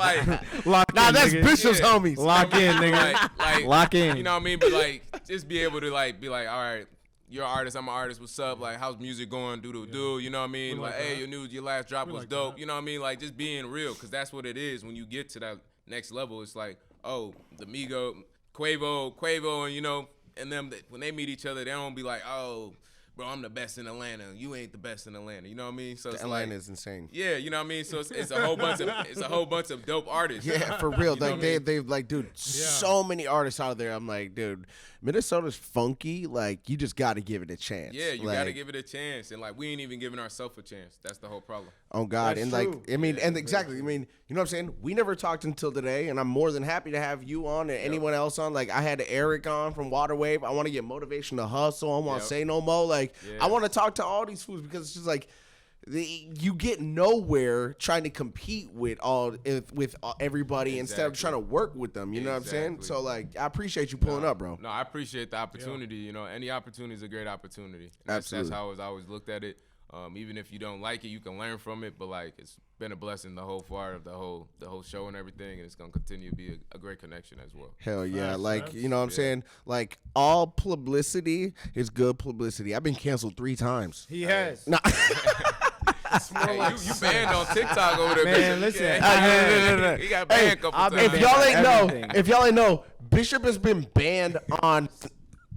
like, that's Bishop's homies. Lock in, nigga. Like, lock in. You know what I mean? But like, just be able to like be like, all right, you're an artist, I'm an artist. What's up? Like, how's music going? Do. You know what I mean? Like, hey, your last drop was dope. You know what I mean? Like, just being real, because that's what it is. When you get to that next level, it's like, oh, the Migo, Quavo, and you know. And them, when they meet each other, they don't be like, oh, bro, I'm the best in Atlanta. You ain't the best in Atlanta. You know what I mean? So it's Atlanta is insane. Yeah, you know what I mean? So it's a whole bunch of dope artists. Yeah, for real. Like they like, dude, so many artists out there. I'm like, dude, Minnesota's funky. Like, you just got to give it a chance. Yeah, you got to give it a chance. And like, we ain't even giving ourselves a chance. That's the whole problem. Oh God. That's and true. like, I mean, and exactly. I mean, you know what I'm saying? We never talked until today, and I'm more than happy to have you on and anyone else on. Like, I had Eric on from Waterwave. I want to get motivation to hustle. I want to say no more. Like, I want to talk to all these fools, because it's just like, you get nowhere trying to compete with everybody instead of trying to work with them. You know what I'm saying? So like, I appreciate you pulling up, bro. No, I appreciate the opportunity. You know, any opportunity is a great opportunity. Absolutely. That's how I always looked at it. Even if you don't like it, you can learn from it. But like, it's been a blessing the whole part of the whole show and everything, and it's gonna continue to be a great connection as well. Hell yeah! Like, you know what I'm saying? Like, all publicity is good publicity. I've been canceled 3 times. He has. No. Hey, you banned on TikTok over there, man. Listen, he got banned a couple times. If y'all ain't know, Bishop has been banned on.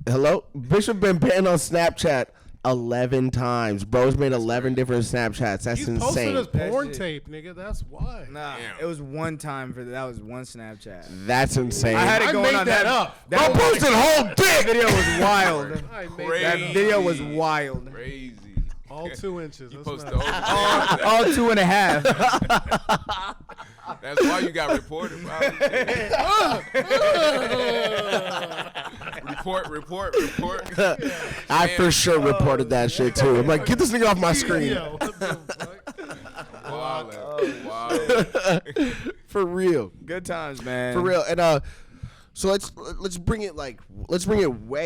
Hello, Bishop been banned on Snapchat 11 times. Bro's made 11 different Snapchats. That's insane. Posted his porn tape, nigga. That's why. Nah, it was one time that was one Snapchat. That's insane. I had it going on that up. Bro posted whole dick. That video was wild. That video was wild. Crazy. All 2 inches. You posted all 2.5. That's why you got reported, bro. report. I for sure reported that shit too. I'm like, get this nigga off my screen. Yo, what the fuck? Wow. For real. Good times, man. For real. And So let's bring it way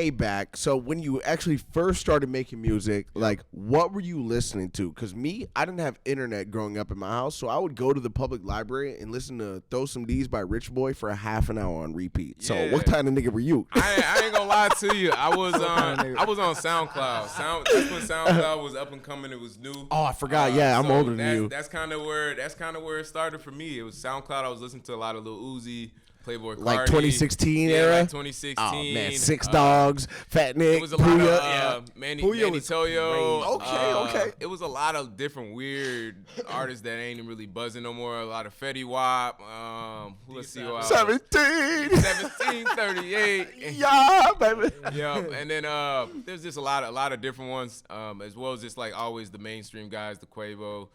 back. So when you actually first started making music, like what were you listening to? Because I didn't have internet growing up in my house, so I would go to the public library and listen to "Throw Some D's" by Rich Boy for a half an hour on repeat. So what kind of nigga were you? I ain't gonna lie to you. I was on SoundCloud. That's when SoundCloud was up and coming. It was new. Oh, I forgot. I'm older than you. That's kind of where it started for me. It was SoundCloud. I was listening to a lot of Lil Uzi. Playboy Cardi. Like 2016 era? Like 2016. Oh, man. Six Dogs, Fat Nick, it was a lot of Manny Toyo. Okay. It was a lot of different weird artists that ain't really buzzing no more. A lot of Fetty Wap. Let's see what 1738. Yeah, baby. Yeah, and then there's just a lot of different ones, as well as just like always the mainstream guys, the Quavo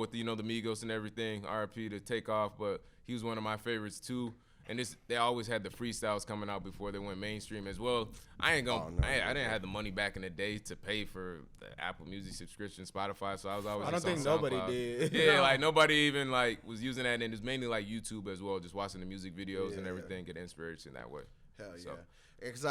with the Migos and everything. RP to Takeoff, but he was one of my favorites too. And they always had the freestyles coming out before they went mainstream as well. I didn't have the money back in the day to pay for the Apple Music subscription, Spotify. So I was always. I don't think nobody did. Yeah, like nobody even like was using that, and it's mainly like YouTube as well, just watching the music videos and everything, get inspiration that way. Hell yeah. It's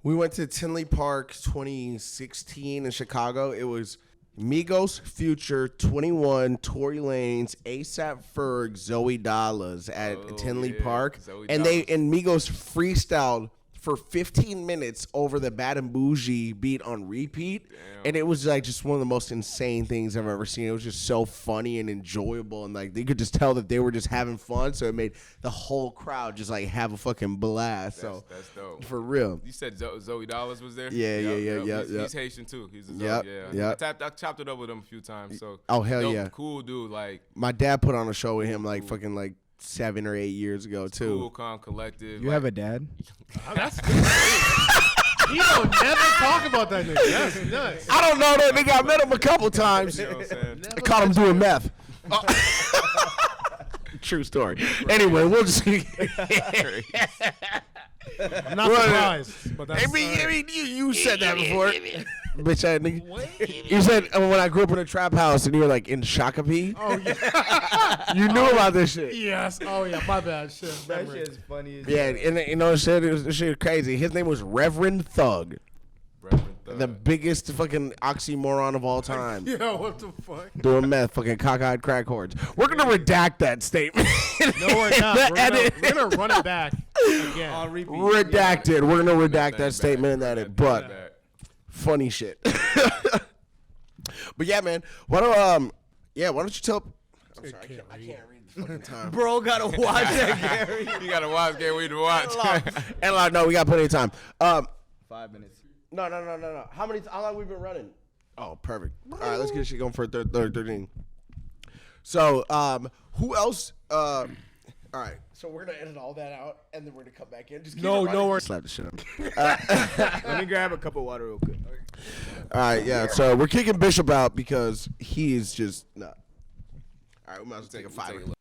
we went to Tinley Park 2016 in Chicago. It was Migos, Future, 21, Tory Lanez, ASAP Ferg, Zoe Dallas at Tinley Park, and Migos freestyled for 15 minutes over the Bad and Bougie beat on repeat. Damn. And it was like just one of the most insane things I've ever seen. It was just so funny and enjoyable, and like you could just tell that they were just having fun. So it made the whole crowd just like have a fucking blast. That's dope. For real. You said Zoe Dallas was there? Yeah. He's Haitian too. He's a Zoe. Yeah. I chopped it up with him a few times. So cool dude. Like my dad put on a show with him like fucking like 7 or 8 years ago too. Cool, calm, collective. You have a dad? That's you don't never talk about that nigga. That's nuts. I don't know that nigga. I met him a couple times. You know what I'm saying? I caught him doing meth. True story. Anyway, we'll just. I'm not surprised. But that's, I mean, you said that before. Bitch ass nigga. What? You said when I grew up in a trap house and you were like in Shakopee. Oh yeah. You knew about this shit. Yes. Oh yeah. My bad. Shit. That shit is funny as Yeah, and you know shit. This shit was crazy. His name was Reverend Thug. The biggest fucking oxymoron of all time. Yo, what the fuck? Doing meth, fucking cockeyed crack hordes. We're gonna redact that statement. No, we're not. We're gonna run it back again. On repeat. Redacted. We're gonna redact that statement and edit. But funny shit. But yeah, man. Why don't you tell? I'm sorry, I can't read the fucking time. Bro, gotta watch that, Gary. You gotta watch, Gary. To watch. And no, we got plenty of time. 5 minutes. No. How long we been running? Oh, perfect. All right, let's get this shit going for 13. So, who else? All right, so we're gonna edit all that out, and then we're gonna come back in. Just keep we're slap the shit up. Let me grab a cup of water real quick. All right, yeah. So we're kicking Bishop out because he's just not. All right, we might as well take a 5.